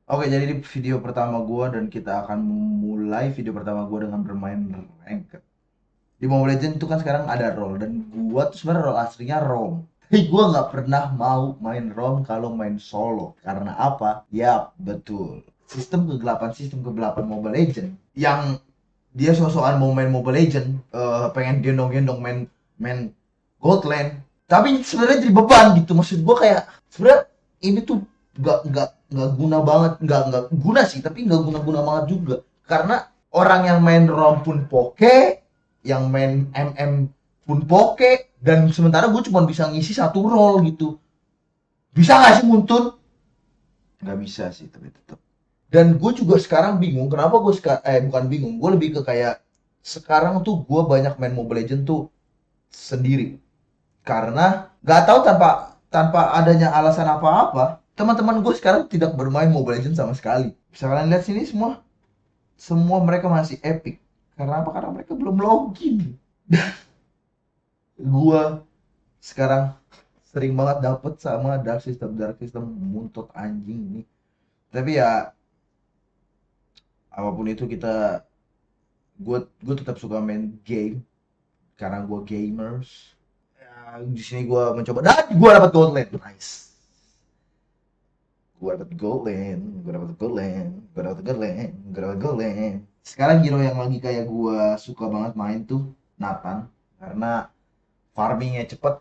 Oke, jadi di video pertama gua dan kita akan mulai video pertama gua dengan bermain ranked. Di Mobile Legends itu kan sekarang ada role dan gua tuh sebenarnya role aslinya Rom. Tapi gua nggak pernah mau main Rom kalau main solo. Karena apa? Ya, betul. Sistem kegelapan Mobile Legends yang dia sosokan mau main Mobile Legends, pengen gendong-gendong main Gold Lane. Tapi sebenarnya jadi beban gitu. Maksud gua kayak sebenarnya ini tuh nggak guna banget, nggak guna sih, tapi nggak guna-guna banget juga. Karena orang yang main ROM pun poke, yang main MM pun poke, dan sementara gue cuma bisa ngisi satu role gitu. Bisa nggak sih Muntun? Nggak bisa sih, tapi tetap. Dan gue juga sekarang bingung kenapa bukan bingung, gue lebih ke kayak sekarang tuh gue banyak main Mobile Legends tuh sendiri karena nggak tahu, tanpa tanpa adanya alasan apa-apa, teman-teman gue sekarang tidak bermain Mobile Legends sama sekali. Bisa kalian lihat sini, semua semua mereka masih epic. Karena apa? Karena mereka belum login. Gue sekarang sering banget dapet sama dark system muntut anjing ini. Tapi ya apapun itu, gue tetap suka main game karena gue gamers. Ya, di sini gue mencoba dan gue dapat gold lane. Nice. Gue dapet gold lane. Sekarang hero yang lagi kayak gue suka banget main tuh Nathan, karena farmingnya cepet,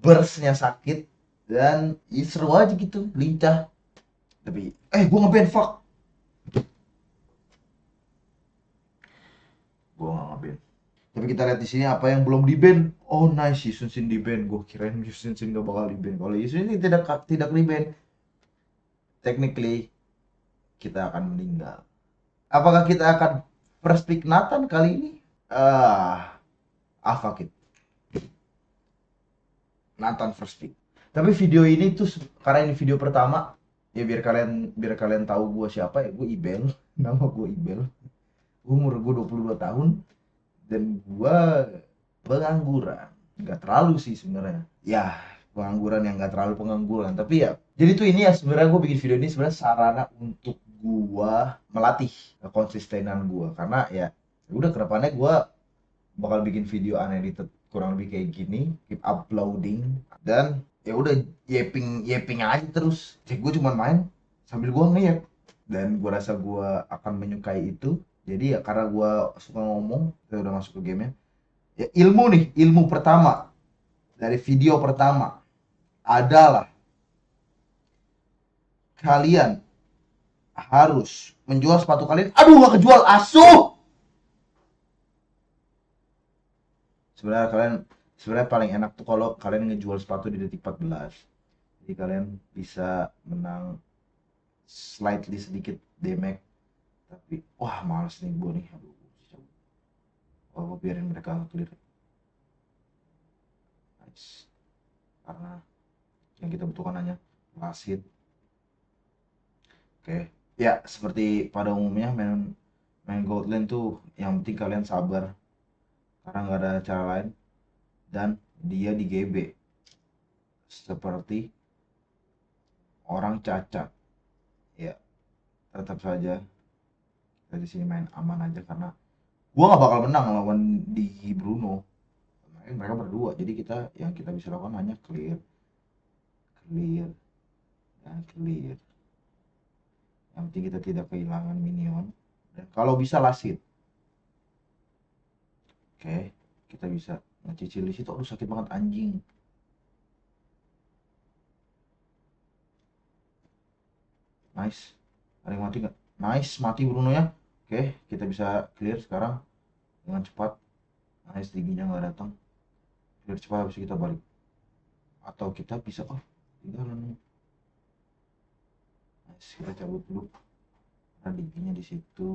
burstnya sakit, dan ya seru aja gitu, lincah. Tapi gue ngeban, fuck, gue nggak ngeban. Tapi kita lihat di sini apa yang belum di ban. Oh nice, Yusun Sin di ban. Gue kirain Yusun Sin gak bakal di ban. Kalau Yusun Sin tidak di ban, technically kita akan meninggal. Apakah kita akan first pick Nathan kali ini? Ah, fuck it. Nathan first pick. Tapi video ini tuh karena ini video pertama, ya biar kalian tahu gue siapa, ya gue Ibel. Nama gue Ibel. Umur gue 22 tahun dan gue pengangguran. Nggak terlalu sih sebenarnya. Ya, pengangguran yang nggak terlalu pengangguran, tapi ya jadi tuh ini ya, sebenarnya gue bikin video ini sebenarnya sarana untuk gua melatih konsistenan gua, karena ya udah kedepannya gua bakal bikin video unedited kurang lebih kayak gini, keep uploading, dan ya udah yeping yeping aja terus. Cek gue cuma main sambil gua ngeyep, dan gua rasa gua akan menyukai itu. Jadi ya karena gua suka ngomong, kita udah masuk ke gamenya. Ya, ilmu pertama dari video pertama adalah kalian harus menjual sepatu kalian. Aduh, nggak kejual, asuh. Sebenarnya paling enak tuh kalau kalian ngejual sepatu di detik 14. Jadi kalian bisa menang slightly sedikit damage. Tapi wah, males nih gue nih. Aduh, oh, biarin mereka clear. Nice. Karena yang kita butuhkan hanya last hit. Oke. Ya, seperti pada umumnya main main gold lane tuh yang penting kalian sabar, karena nggak ada cara lain, dan dia di GB seperti orang cacat. Ya, tetap saja kita di sini main aman aja, karena gua nggak bakal menang lawan di Bruno. Mereka berdua, jadi yang kita bisa lakukan hanya clear, clear, dan clear. Yang penting kita tidak kehilangan minion, dan kalau bisa lasit. Oke, kita bisa ngecicil di situ. Aduh, sakit banget anjing. Nice. Ada yang mati nggak? Nice, mati Bruno ya. Oke, kita bisa clear sekarang dengan cepat. Nice, tingginya nggak datang. Clear cepat, habis itu kita balik. Atau kita bisa, tinggal nih. Nice, kita cabut dulu. Karena tingginya di situ.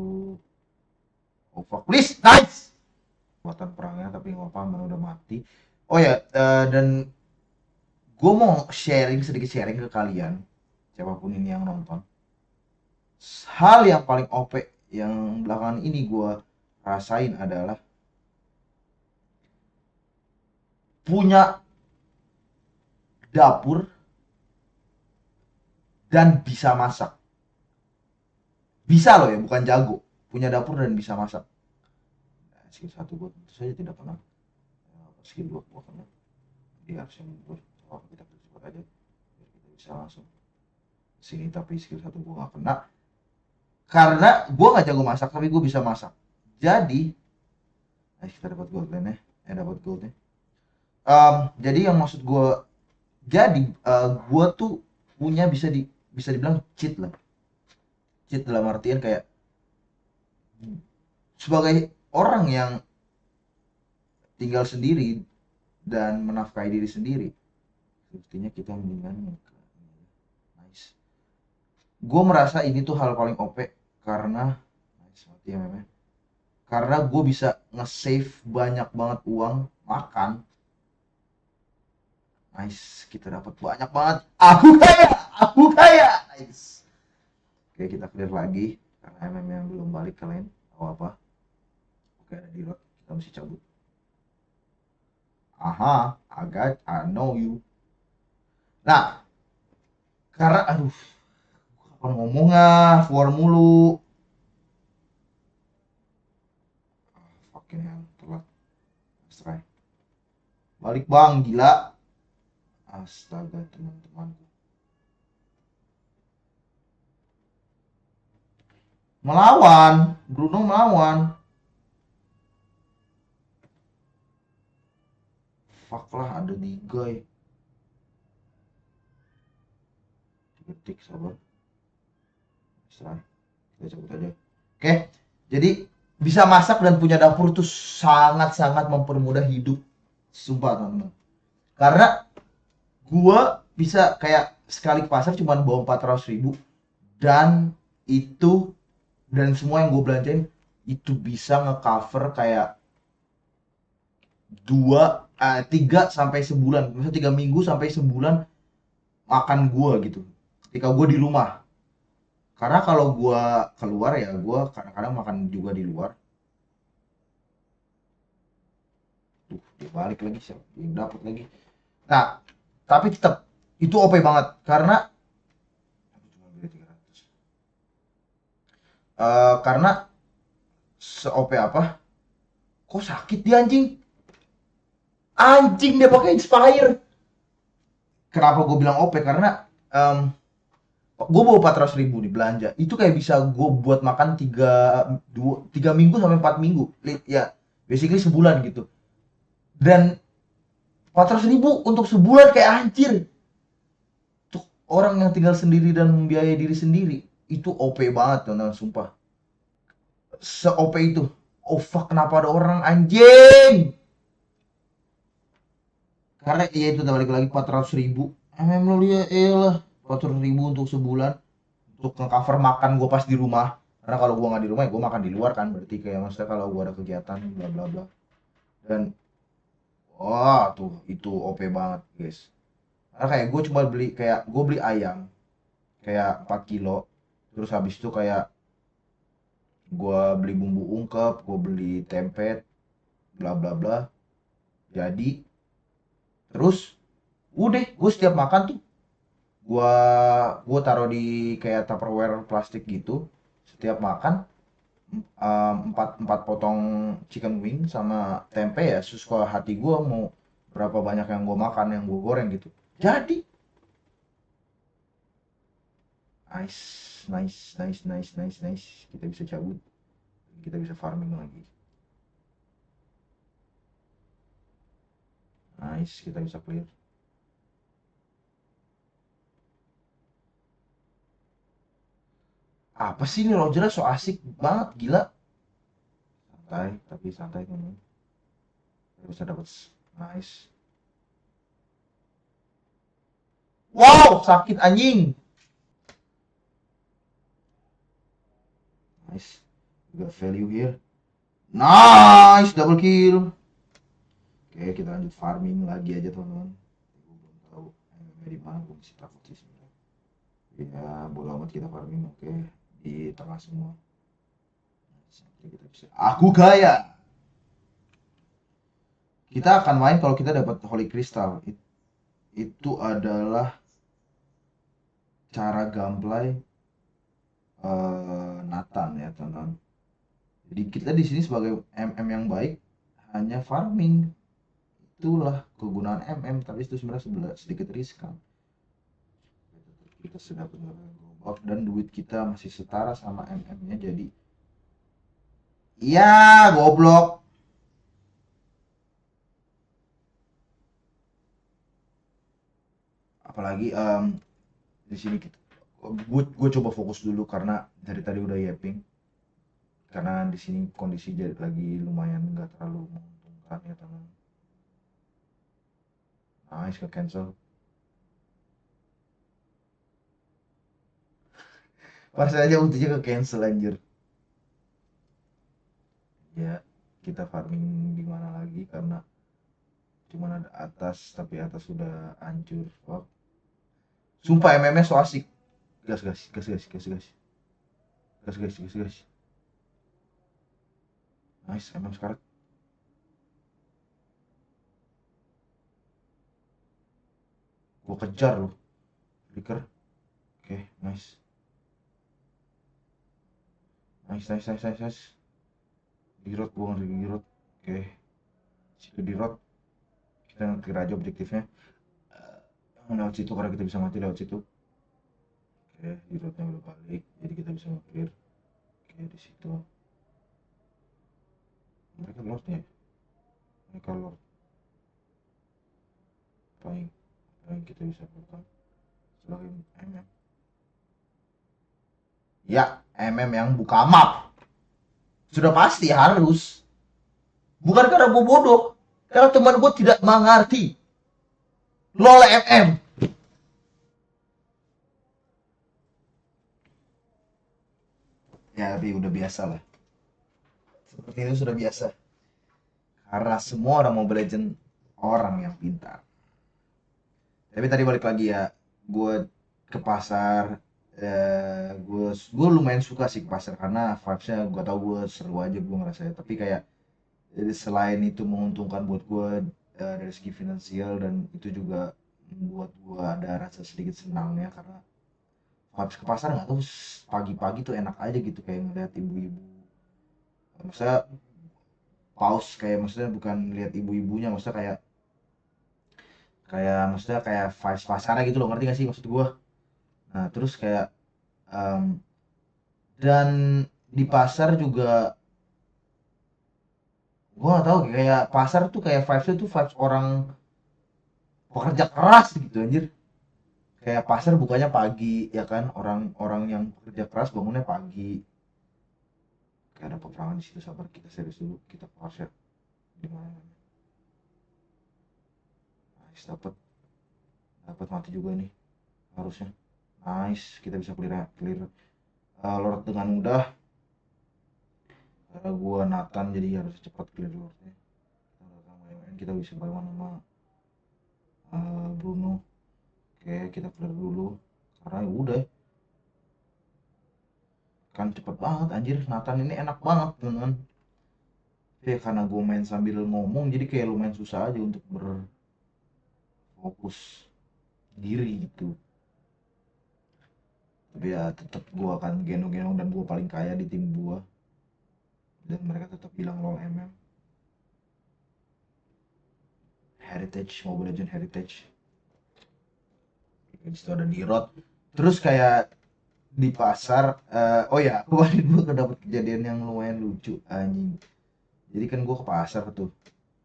Oh fuck, please, nice. Kekuatan perangnya, tapi nggak apa-apa, mana udah mati. Oh ya, dan gue mau sedikit sharing ke kalian, siapapun ini yang nonton. Hal yang paling OP yang belakangan ini gue rasain adalah punya dapur dan bisa masak. Bisa loh ya, bukan jago. Punya dapur dan bisa masak. Nah, skill 1 gue tentu saja tidak pernah. Skill 2 gue kena. Dia harus yang mundur. Oh, kita cepat aja. Biar kita bisa langsung sini, tapi skill 1 gue gak kena. Karena gue gak jago masak, tapi gue bisa masak. Jadi, kita dapat gold nih ya. Dapat gold nih. Jadi yang maksud gue, jadi gue tuh punya bisa dibilang cheat lah. Cheat dalam artian kayak sebagai orang yang tinggal sendiri dan menafkahi diri sendiri, sepertinya kita mendingan nice. Gue merasa ini tuh hal paling OP karena nice mati ya memang. Karena gue bisa nge-save banyak banget uang makan. Nice, kita dapat banyak banget. Aku kaya. Nice. Oke, kita clear lagi karena MM yang belum balik kalian tahu apa. Oke, ada di road, kita mesti cabut. Aha, I know you. Nah, karena aduh, kapan ngomongnya, war mulu. Fucking hell, telat. Let's try. Balik bang, gila. Astaga teman-temanku. Melawan, Bruno melawan. Fuck lah, ada 3 ya. 3 detik, sabar. Let's kita cabut aja. Oke, jadi bisa masak dan punya dapur tuh sangat-sangat mempermudah hidup. Sumpah teman-teman. Karena gua bisa kayak sekali ke pasar cuma bawa 400.000 dan itu dan semua yang gue belanjain itu bisa ngecover kayak 3 sampai sebulan, misalnya 3 minggu sampai sebulan makan gue gitu. Ketika gue di rumah, karena kalau gue keluar ya gue kadang-kadang makan juga di luar. Tuh dia balik lagi siapa yang dapat lagi. Nah tapi tetap itu OP banget karena karena se-OP apa? Kok sakit dia anjing? Anjing dia pakai Inspire. Kenapa gue bilang OP? Karena gue bawa 400.000 di belanja. Itu kayak bisa gue buat makan 3 minggu sampai 4 minggu. Ya, basically sebulan gitu. Dan 400.000 untuk sebulan kayak anjir. Tuh, orang yang tinggal sendiri dan membiayai diri sendiri. Itu OP banget teman-teman, sumpah. Se-OP itu. Oh fuck, kenapa ada orang anjing? Karena ya itu balik lagi 400.000. Lo ya elah 400.000 untuk sebulan untuk nge-cover makan gue pas di rumah. Karena kalau gue nggak di rumah ya gue makan di luar kan, berarti kayak maksudnya kalau gue ada kegiatan bla bla bla. Dan wah tuh itu OP banget guys. Karena kayak gue cuma beli kayak gue beli ayam kayak 4 kilo, terus habis itu kayak gue beli bumbu ungkep, gue beli tempe bla bla bla, jadi terus udah gue setiap makan tuh gua gua taruh di kayak Tupperware plastik gitu. Setiap makan empat empat potong chicken wing sama tempe ya sesuka hati gua mau berapa banyak yang gua makan yang gua goreng gitu. Jadi nice nice nice nice nice nice, kita bisa cabut, kita bisa farming lagi. Nice, kita bisa clear. Apa sih ini Roger so asik banget gila. Santai, tapi santai teman. Kita bisa dapat nice. Wow, sakit anjing. Nice. We got value here. Nice, double kill. Oke, kita lanjut farming lagi aja teman-teman. Gue belum tahu di mana, gue masih takut sih sebenarnya. Ya, bola amat kita farming, oke. Di tengah semua. Sampai kita bisa. Aku kaya. Kita akan main kalau kita dapat Holy Crystal. Itu adalah cara gameplay teman. Jadi kita di sini sebagai MM yang baik hanya farming. Itulah kegunaan MM, tapi itu sebenarnya sedikit riskan. Kita sudah benar goblok dan duit kita masih setara sama MM-nya, jadi iya goblok. Apalagi di sini kita gue coba fokus dulu karena dari tadi udah yapping, karena di sini kondisi lagi lumayan nggak terlalu menguntungkan ya teman. Nice, ke cancel. Pas aja ultinya ke cancel anjir. Ya kita farming di mana lagi karena cuman ada atas, tapi atas sudah hancur. Fuck. Sumpah MM-nya so asik. Gas gas gas gas gas gas gas gas gas gas. Nice, MM sekarang. Gue kejar loh. Flicker. Oke, nice. Nice, nice, nice, nice, nice. Dirot, gue ngeri dirot. Oke. Situ dirot. Kita ngetir aja objektifnya. Lewat situ karena kita bisa mati lewat situ. Oke, dirotnya udah balik. Jadi kita bisa nge-clear. Oke, di situ. Mereka lord ya? Mereka lord. Paling kita bisa pegang sebagai MM. Ya, MM yang buka map. Sudah pasti harus. Bukan karena gue bodoh, karena teman gue tidak mengerti. LOL MM. Ya, tapi udah biasa lah. Seperti itu sudah biasa. Karena semua orang Mobile Legend orang yang pintar. Tapi tadi balik lagi ya, gue ke pasar. Gue lumayan suka sih ke pasar karena vibesnya gue tau gue seru aja gue ngerasa. Tapi kayak jadi selain itu menguntungkan buat gue dari segi finansial, dan itu juga membuat gue ada rasa sedikit senangnya karena vibes ke pasar nggak tahu, pagi-pagi tuh enak aja gitu kayak ngeliat ibu-ibu. Maksudnya paus, kayak maksudnya bukan lihat ibu-ibunya, maksudnya kayak kayak maksudnya kayak vibes pasarnya gitu loh, ngerti gak sih maksud gue? Nah terus kayak em, dan di pasar juga gue gak tahu, kayak pasar tuh kayak vibesnya tuh vibes orang pekerja keras gitu anjir. Kayak pasar bukanya pagi ya kan, orang-orang yang pekerja keras bangunnya pagi. Kayak ada peperangan di situ, sabar kita serius dulu, kita pasar di mana. Nice, dapat dapat mati juga nih harusnya. Nice, kita bisa clear clear Lord dengan mudah. Karena gua Nathan jadi harus cepat clear Lordnya. Kita bisa bawa nama Bruno. Oke, kita clear dulu karena ya udah kan cepet banget anjir. Nathan ini enak banget teman. Ya karena gue main sambil ngomong jadi kayak lumayan susah aja untuk berfokus diri gitu. Tapi ya tetap gue akan gendong-gendong, dan gue paling kaya di tim gue, dan mereka tetap bilang LOL MM. Heritage, Mobile Legends Heritage. Di situ ada di road. Terus kayak di pasar, oh ya kemarin gue dapet kejadian yang lumayan lucu anjing. Jadi kan gue ke pasar tuh,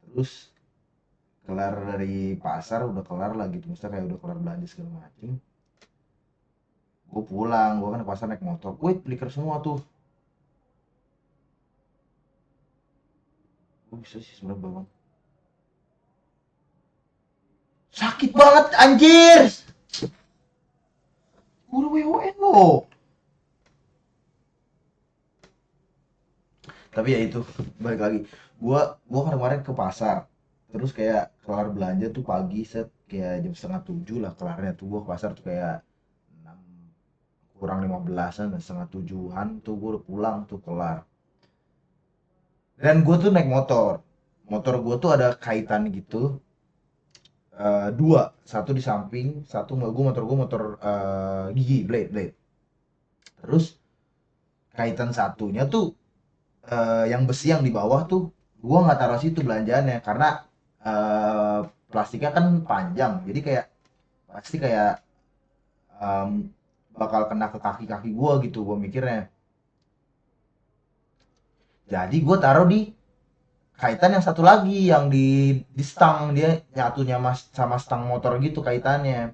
terus kelar dari pasar udah kelar lah gitu, maksudnya kayak udah kelar belanja segala macem. Gue pulang, gue kan ke pasar naik motor, gue flicker semua tuh. Gue bisa sih sebenernya bang, sakit banget anjir, udah WON loh. Tapi ya itu, balik lagi, gua kan kemarin ke pasar, terus kayak kelar belanja tuh pagi, set kayak jam setengah 7 lah kelarnya tuh. Gua ke pasar tuh kayak 6 kurang 15-an, setengah 7-an tuh gua udah pulang tuh kelar. Dan gua tuh naik motor, motor gua tuh ada kaitan gitu, dua, satu di samping, satu motor gua motor gigi blade blade. Terus kaitan satunya tuh yang besi yang di bawah tuh gua nggak taruh situ belanjaannya karena eh, plastiknya kan panjang, jadi kayak pasti kayak em, bakal kena ke kaki-kaki gua gitu gua mikirnya. Jadi gua taruh di kaitan yang satu lagi yang di stang, dia nyatunya mas sama stang motor gitu kaitannya.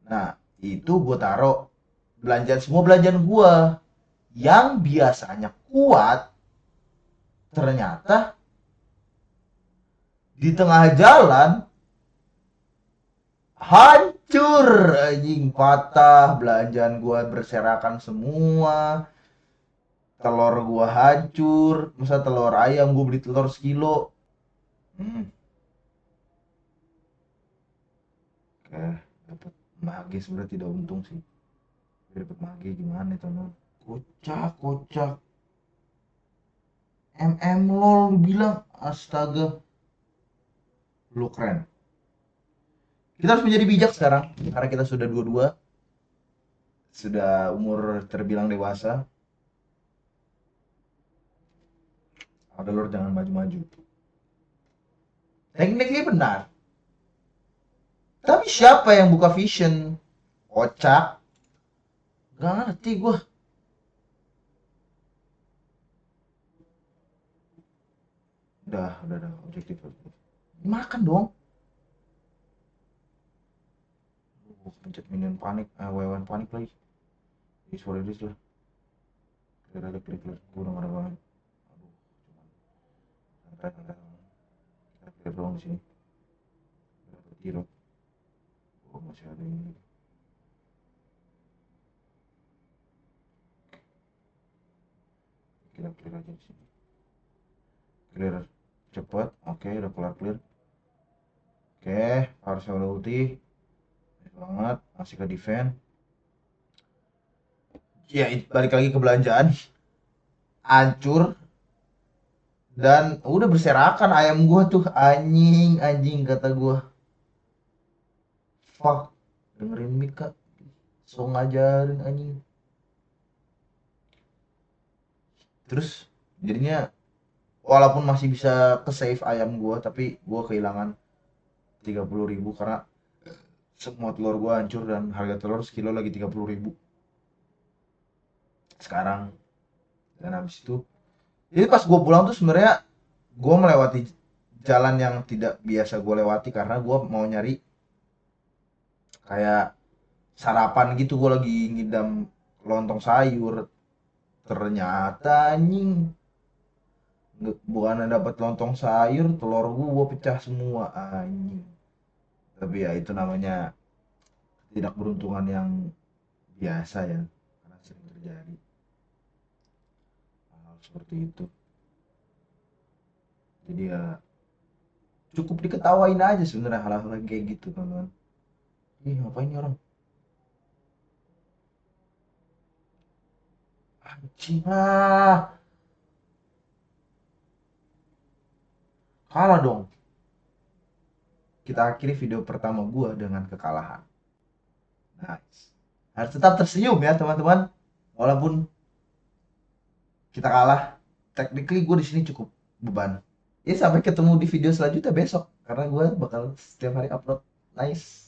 Nah, itu gue taruh belanjaan, semua belanjaan gue yang biasanya kuat, ternyata di tengah jalan hancur, anjing, patah, belanjaan gue berserakan semua, telur gue hancur, masa telur ayam gue beli telur sekilo. Hmm, kayak dapat magis, sebenarnya tidak untung sih. Dapat magis gimana itu, no? Kocak, kocak. Lol bilang, astaga, lu keren. Kita harus menjadi bijak sekarang karena kita sudah dua-dua, sudah umur terbilang dewasa. Ada lor, jangan maju-maju. Tekniknya benar, tapi siapa yang buka vision? Kocak, gak ngerti gue. Udah objektif. Makan dong. Pencet minion panik, wewan panik lagi. Ini suara this lah. Clear aja, clear. Gue udah marah banget. Aduh, santai. Kita clear doang di sini. Dapat hero. Oh, masih ada ini. Kita clear aja di sini. Clear cepet. Oke, udah kelar clear. Oke, harusnya udah ulti. Nice banget, masih ke defend. Ya, balik lagi ke belanjaan. Hancur dan udah berserakan ayam gua tuh, anjing, anjing kata gua. Fuck, dengerin Mika. So ngajarin anjing. Terus jadinya walaupun masih bisa ke save ayam gua, tapi gua kehilangan 30.000 karena semua telur gua hancur dan harga telur sekilo lagi 30.000 sekarang. Dan habis itu, jadi pas gue pulang tuh sebenarnya gue melewati jalan yang tidak biasa gue lewati karena gue mau nyari kayak sarapan gitu. Gue lagi ngidam lontong sayur, ternyata anjing, bukan dapat lontong sayur, telur gue pecah semua anjing. Tapi ya itu namanya tidak beruntungan yang biasa ya, karena sering terjadi hal seperti itu. Jadi ya cukup diketawain aja sebenarnya hal-hal kayak gitu, teman-teman. Ih, ngapain ini orang? Anjing ah. Kalah dong. Kita akhiri video pertama gua dengan kekalahan. Nice. Harus tetap tersenyum ya, teman-teman. Walaupun kita kalah, technically gue di sini cukup beban. Ya sampai ketemu di video selanjutnya besok karena gue bakal setiap hari upload. Nice.